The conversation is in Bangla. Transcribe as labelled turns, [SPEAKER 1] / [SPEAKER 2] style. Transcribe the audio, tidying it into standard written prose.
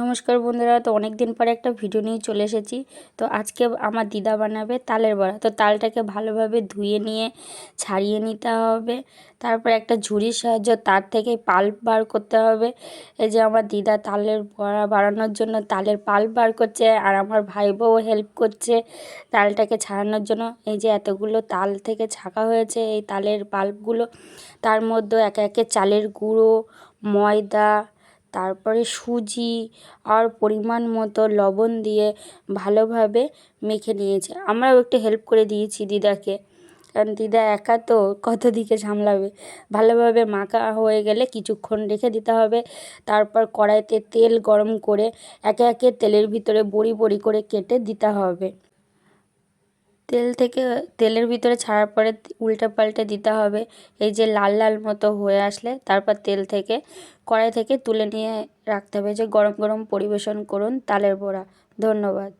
[SPEAKER 1] নমস্কার বন্ধুরা, তো অনেক দিন পরে একটা ভিডিও নিয়ে চলে এসেছি। তো আজকে আমার দিদা বানাবে তালের বড়া। তো তালটাকে ভালোভাবে ধুয়ে নিয়ে ছাড়িয়ে নিতে হবে। তারপর একটা ঝুড়ির সাহায্য তার থেকে পাল্প বার করতে হবে। এই যে আমার দিদা তালের বড়া বানানোর জন্য তালের পাল্প বার করছে, আর আমার ভাই বউ হেল্প করছে তালটাকে ছাড়ানোর জন্য। এই যে এতগুলো তাল থেকে ছাঁকা হয়েছে এই তালের পাল্পগুলো, তার মধ্যে একে একে চালের গুঁড়ো, ময়দা, তারপরে সুজি আর পরিমাণ মতো লবণ দিয়ে ভালোভাবে মেখে নিয়েছে। আমরাও একটু হেল্প করে দিয়েছি দিদাকে, কারণ দিদা একা তো কত দিকে সামলাবে। ভালোভাবে মাখা হয়ে গেলে কিছুক্ষণ রেখে দিতে হবে। তারপর কড়াইতে তেল গরম করে একে একে তেলের ভিতরে বড়ি বড়ি করে কেটে দিতে হবে। তেলের ভিতরে ছাড়ার পরে উল্টে পাল্টে দিতে হবে। এই যে লাল লাল মতো হয়ে আসলে তারপর কড়াই থেকে তুলে নিয়ে রাখতে হবে। যে গরম গরম পরিবেশন করুন তালের বড়া। ধন্যবাদ।